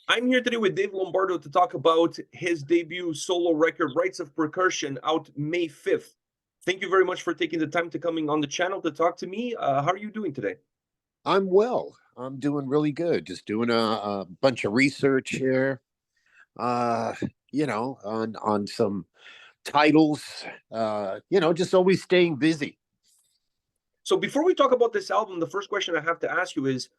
I'm here today with Dave Lombardo to talk about his debut solo record, Rites of Percussion, out May 5th. Thank you very much for taking the time to coming on the channel to talk to me. How are you doing today? I'm well. I'm doing really good. Just doing a bunch of research here. Uh, on some titles. Just always staying busy. So before we talk about this album, the first question I have to ask you is,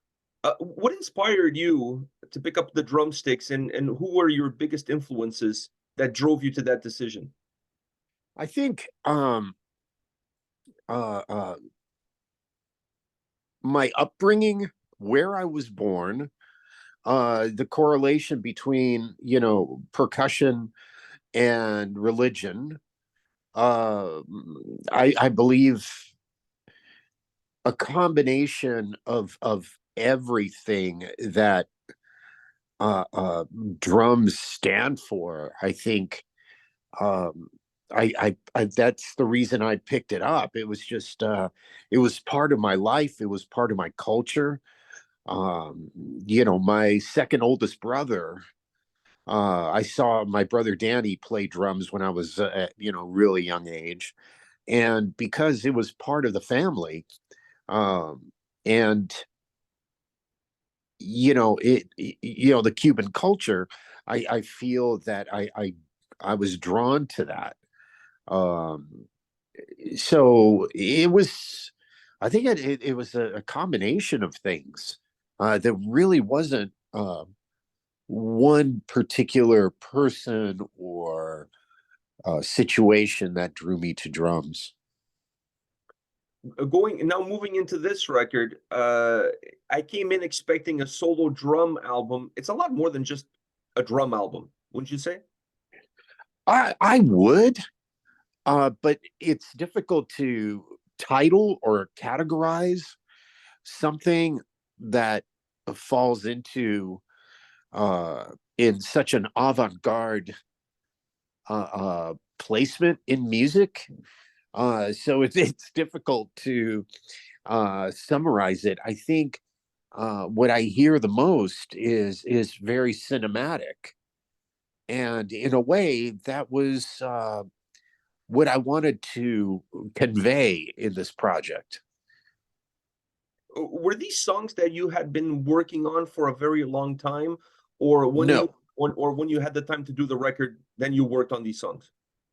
what inspired you to pick up the drumsticks, and who were your biggest influences that drove you to that decision? I think uh, uh, my upbringing, where I was born, the correlation between percussion and religion. Uh, I believe a combination of everything that uh, uh, drums stand for. I think um, I that's the reason I picked it up. It was just it was part of my life. It was part of my culture. My second oldest brother. I saw my brother Danny play drums when I was at really young age, and because it was part of the family, and the Cuban culture, I feel that I was drawn to that. Um, so it was, I think it was a combination of things. There really wasn't one particular person or situation that drew me to drums. Going now, moving into this record, I came in expecting a solo drum album. It's a lot more than just a drum album, wouldn't you say? I would, but it's difficult to title or categorize something that falls into uh, in such an avant-garde placement in music. So it's difficult to summarize it. I think what I hear the most is very cinematic, and in a way, that was what I wanted to convey in this project. Were these songs that you had been working on for a very long time, or No, when you had the time to do the record, then you worked on these songs?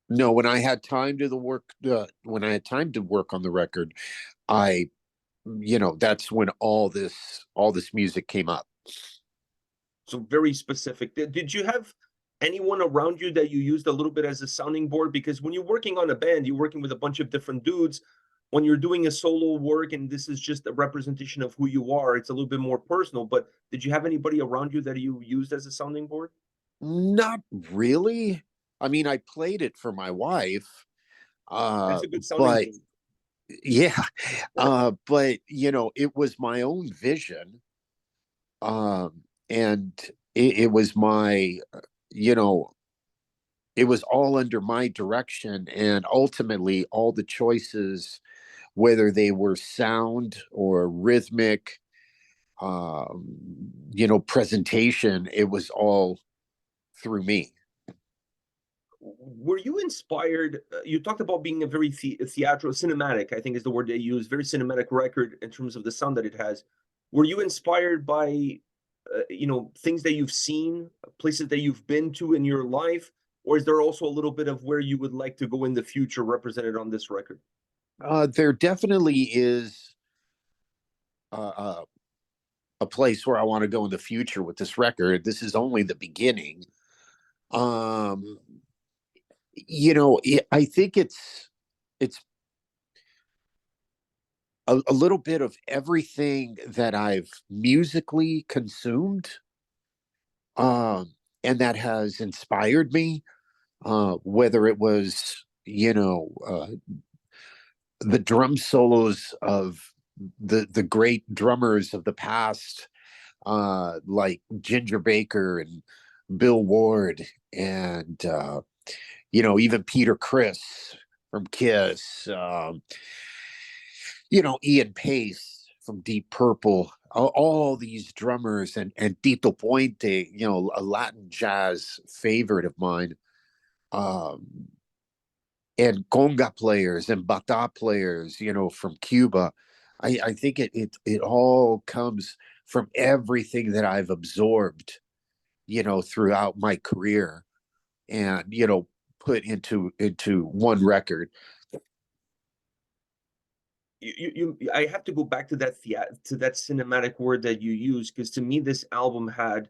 no. When I had time to work on the record, I, that's when all this music came up. So very specific. Did you have anyone around you that you used a little bit as a sounding board? Because when you're working on a band, you're working with a bunch of different dudes. When you're doing a solo work and this is just a representation of who you are, it's a little bit more personal. But did you have anybody around you that you used as a sounding board? Not really. I mean, I played it for my wife, That's a good sounding but board. yeah, but it was my own vision, and it was my, you know, it was all under my direction, and ultimately, all the choices, whether they were sound or rhythmic, um, presentation, it was all through me. Were you inspired? You talked about being a very theatrical, cinematic, I think is the word they use, very cinematic record in terms of the sound that it has. Were you inspired by, things that you've seen, places that you've been to in your life, or is there also a little bit of where you would like to go in the future represented on this record? There definitely is uh, a place where I want to go in the future with this record. This is only the beginning. Um, I think it's a little bit of everything that I've musically consumed, and that has inspired me. Whether it was the drum solos of the great drummers of the past, like Ginger Baker and Bill Ward, and even Peter Criss from Kiss, Ian Pace from Deep Purple. all these drummers and Tito Puente, you know, a Latin jazz favorite of mine, um, and conga players and bata players, you know, from Cuba. I think it all comes from everything that I've absorbed, you know, throughout my career, and you know, put into one record. I have to go back to that to that cinematic word that you use, because to me this album had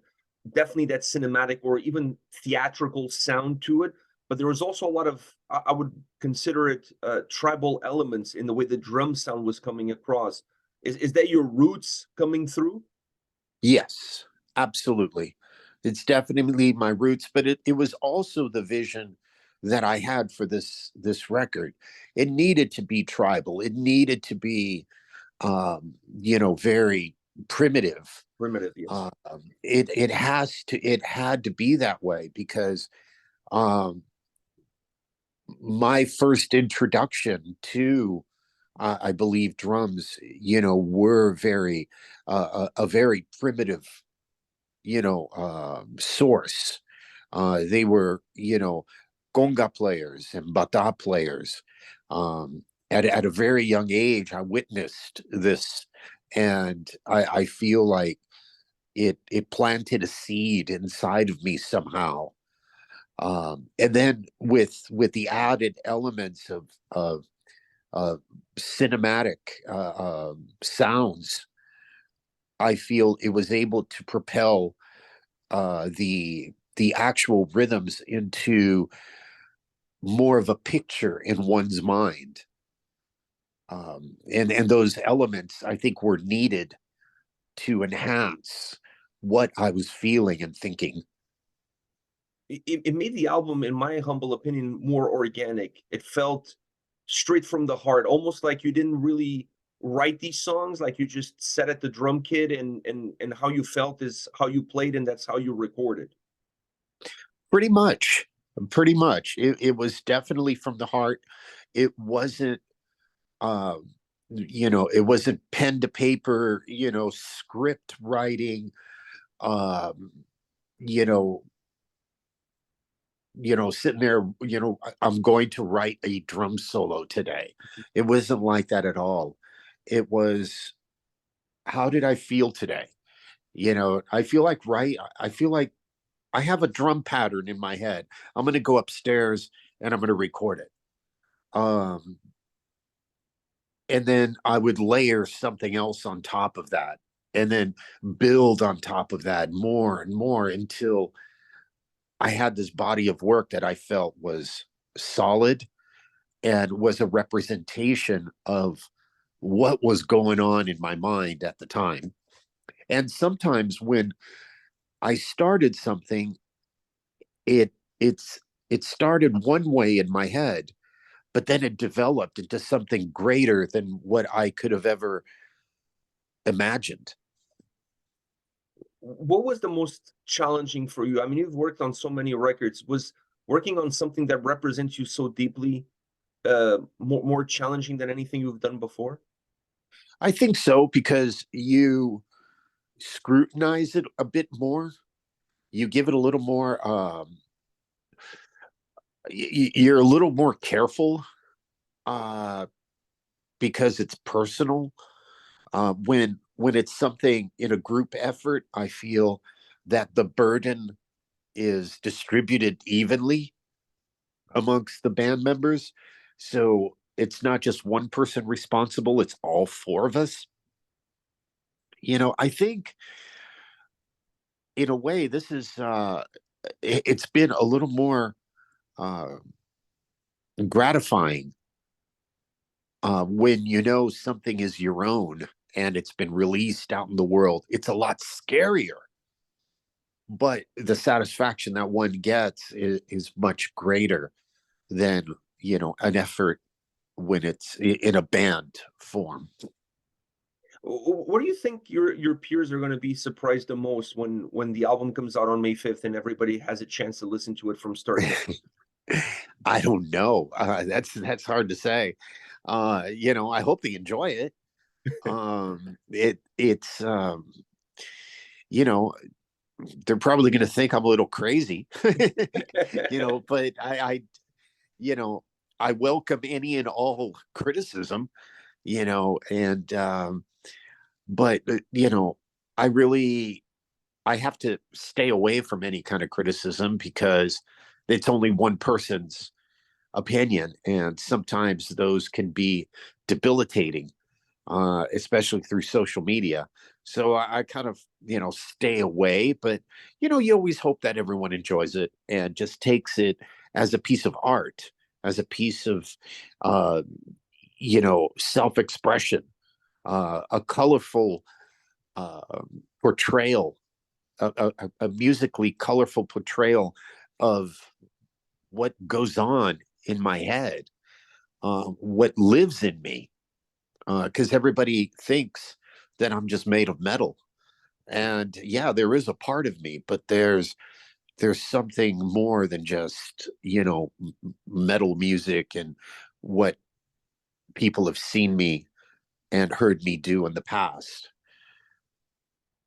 definitely that cinematic or even theatrical sound to it, but there was also a lot of, I would consider it tribal elements in the way the drum sound was coming across. Is that your roots coming through? Yes, absolutely. It's definitely my roots, but it was also the vision that I had for this record. It needed to be tribal. It needed to be, you know, very primitive. Primitive, yes. It had to be that way because um, my first introduction to I believe drums, you know, were very a very primitive, you know, source. They were, you know, conga players and bata players. At a very young age, I witnessed this, and I feel like it planted a seed inside of me somehow. And then with the added elements of uh, cinematic sounds, I feel it was able to propel the actual rhythms into more of a picture in one's mind. And those elements I think were needed to enhance what I was feeling and thinking. It made the album, in my humble opinion, more organic. It felt straight from the heart, almost like you didn't really write these songs, like you just sat at the drum kit, and how you felt is how you played, and that's how you recorded. Pretty much, pretty much. It was definitely from the heart. It wasn't, um, you know, it wasn't pen to paper, you know, script writing, um, you know, sitting there, you know, I'm going to write a drum solo today. It wasn't like that at all. It was, how did I feel today? You know, I feel like I have a drum pattern in my head. I'm going to go upstairs and I'm going to record it. Um, and then I would layer something else on top of that, and then build on top of that more and more until I had this body of work that I felt was solid and was a representation of what was going on in my mind at the time. And sometimes when I started something, it it's it started one way in my head, but then it developed into something greater than what I could have ever imagined. What was the most challenging for you? I mean, you've worked on so many records. Was working on something that represents you so deeply more challenging than anything you've done before? I think so because you scrutinize it a bit more. You give it a little more. You're a little more careful uh, because it's personal. When it's something in a group effort, I feel that the burden is distributed evenly amongst the band members. So it's not just one person responsible, it's all four of us. You know, I think in a way, this is it's been a little more uh, gratifying when you know something is your own and it's been released out in the world. It's a lot scarier, but the satisfaction that one gets is much greater than, you know, an effort when it's in a band form. What do you think your peers are going to be surprised the most when the album comes out on May 5th and everybody has a chance to listen to it from start to finish? I don't know. That's hard to say. You know, I hope they enjoy it. It's you know, they're probably going to think I'm a little crazy, but you know, I welcome any and all criticism, and but I really I have to stay away from any kind of criticism because it's only one person's opinion, and sometimes those can be debilitating, especially through social media. So I kind of, stay away, but, you always hope that everyone enjoys it and just takes it as a piece of art, as a piece of, uh, self expression, a colorful uh, portrayal, a musically colorful portrayal of what goes on in my head, what lives in me, because everybody thinks that I'm just made of metal. And yeah, there is a part of me, but there's something more than just, metal music and what people have seen me and heard me do in the past.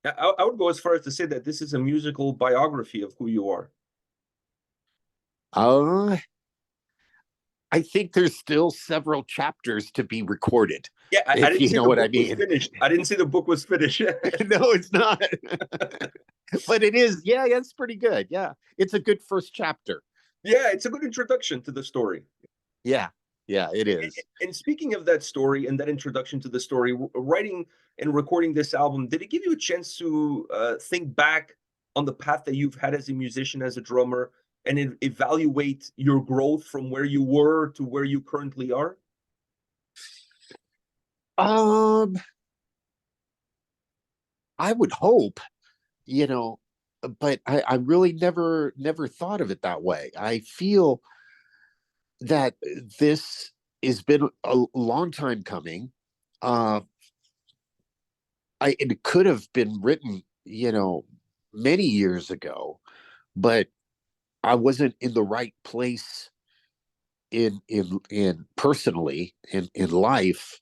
I would go as far as to say that this is a musical biography of who you are. Uh, I think there's still several chapters to be recorded, Yeah, I if didn't you say know the what I book was mean. finished. I didn't say the book was finished. No, it's not. But it is. Yeah, it's pretty good. Yeah. It's a good first chapter. Yeah, it's a good introduction to the story. Yeah. Yeah, it is. And speaking of that story and that introduction to the story, writing and recording this album, did it give you a chance to think back on the path that you've had as a musician, as a drummer, and evaluate your growth from where you were to where you currently are? Um, I would hope, you know, but I really never thought of it that way. I feel that this has been a long time coming. Uh, it could have been written, many years ago, but I wasn't in the right place in personally in life.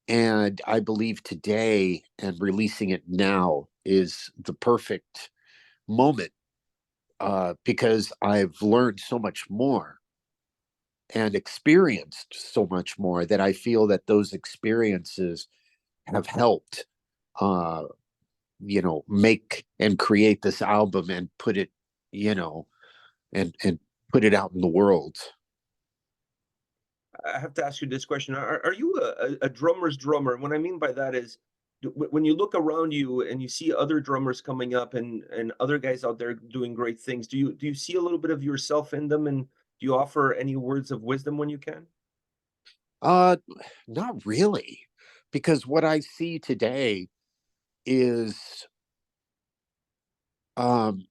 And I believe today and releasing it now is the perfect moment, because I've learned so much more and experienced so much more that I feel that those experiences have helped, uh, make and create this album and put it, you know, and put it out in the world. I have to ask you this question. Are you a drummer's drummer? And what I mean by that is when you look around you and you see other drummers coming up and other guys out there doing great things, do you see a little bit of yourself in them, and do you offer any words of wisdom when you can? Uh, Not really, because what I see today is, um,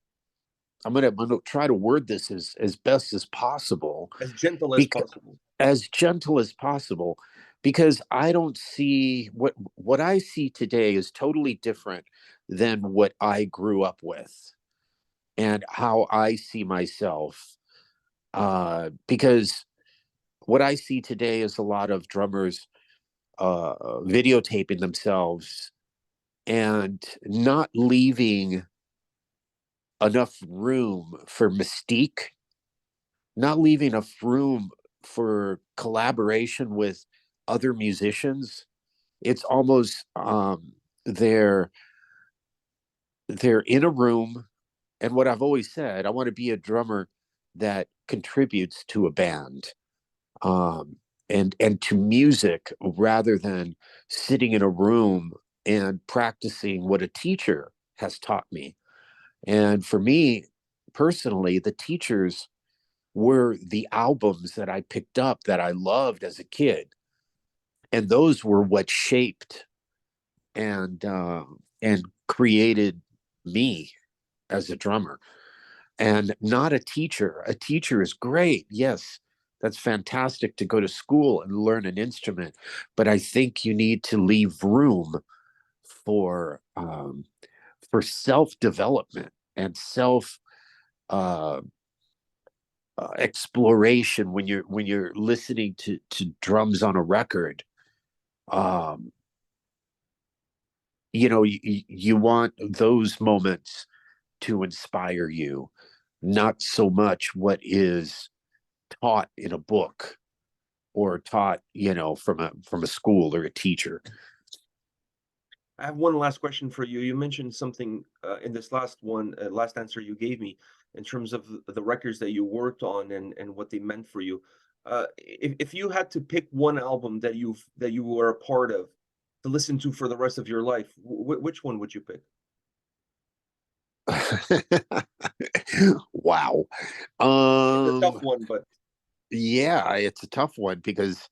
I'm gonna try to word this as best as possible, As gentle as because possible. as gentle as possible, because I don't see what I see today is totally different than what I grew up with and how I see myself. Because what I see today is a lot of drummers videotaping themselves and not leaving enough room for mystique, not leaving enough room for collaboration with other musicians. It's almost, they're they're in a room, and what I've always said, I want to be a drummer that contributes to a band, um, and to music rather than sitting in a room and practicing what a teacher has taught me. And for me personally, the teachers were the albums that I picked up that I loved as a kid, and those were what shaped and created me as a drummer. And not a teacher. A teacher is great, yes, that's fantastic to go to school and learn an instrument, but I think you need to leave room for um, for self development and self uh, exploration when you're listening to drums on a record. Um, you want those moments to inspire you, not so much what is taught in a book or taught, from a school or a teacher. I have one last question for you. You mentioned something in this last answer you gave me, in terms of the records that you worked on and what they meant for you. If you had to pick one album that you were a part of to listen to for the rest of your life, which one would you pick? Wow. It's a tough one, but Yeah, it's a tough one because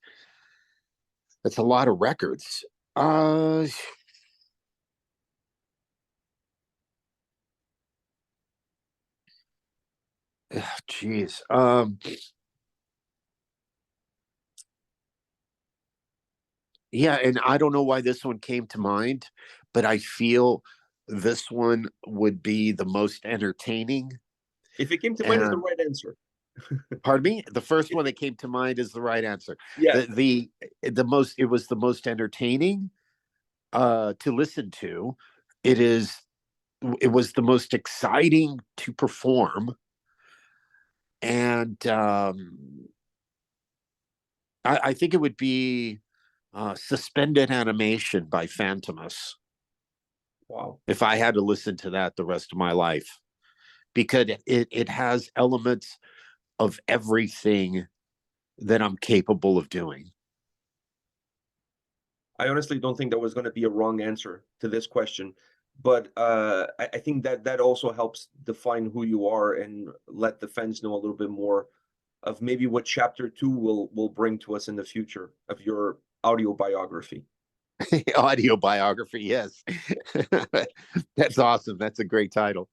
it's a lot of records. Uh Geez. Yeah, and I don't know why this one came to mind, but I feel this one would be the most entertaining. if it came to mind, is the And right answer. pardon me, the first If one that came to mind is the right answer. Yeah, The most it was the most entertaining to listen to. It is it was the most exciting to perform, and I think it would be Suspended Animation by Phantomus wow. if I had to listen to that the rest of my life, because it has elements of everything that I'm capable of doing. I honestly don't think there was going to be a wrong answer to this question, but I think that that also helps define who you are and let the fans know a little bit more of maybe what chapter two will bring to us in the future of your audio biography. Audio biography, yes. That's awesome. That's a great title.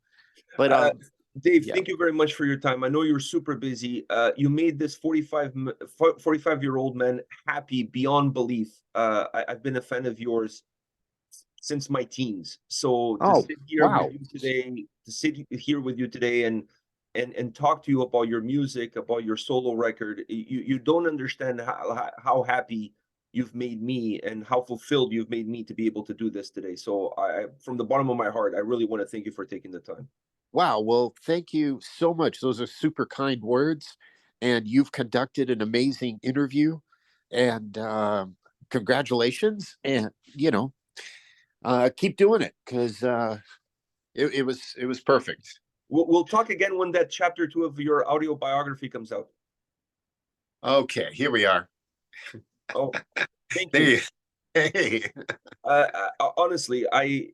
But Uh, Dave, yeah. thank you very much for your time. I know you're super busy. You made this 45-year-old man happy beyond belief. I've been a fan of yours since my teens. So to Oh, sit here with wow. you today, to sit here with you today and talk to you about your music, about your solo record, you don't understand how happy you've made me and how fulfilled you've made me to be able to do this today. So from the bottom of my heart, I really want to thank you for taking the time. Wow. Well, thank you so much. Those are super kind words. And you've conducted an amazing interview. And congratulations. And, keep doing it because it was perfect. We'll talk again when that chapter two of your audio biography comes out. Okay, here we are. Oh, thank There you. you Hey. Honestly, I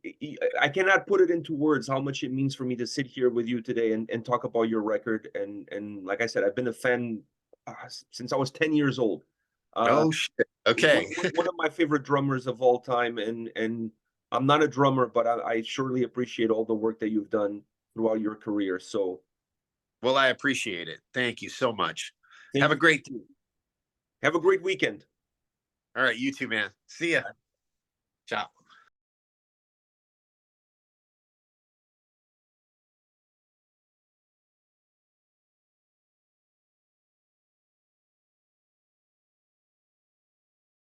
cannot put it into words how much it means for me to sit here with you today and talk about your record. And like I said, I've been a fan since I was 10 years old. Uh, Oh shit. Okay. one of my favorite drummers of all time, and I'm not a drummer, but I surely appreciate all the work that you've done throughout your career. So Well, I appreciate it. Thank you so much. thank Have a you. great Have a great weekend. All right, you too, man. See ya. Ciao.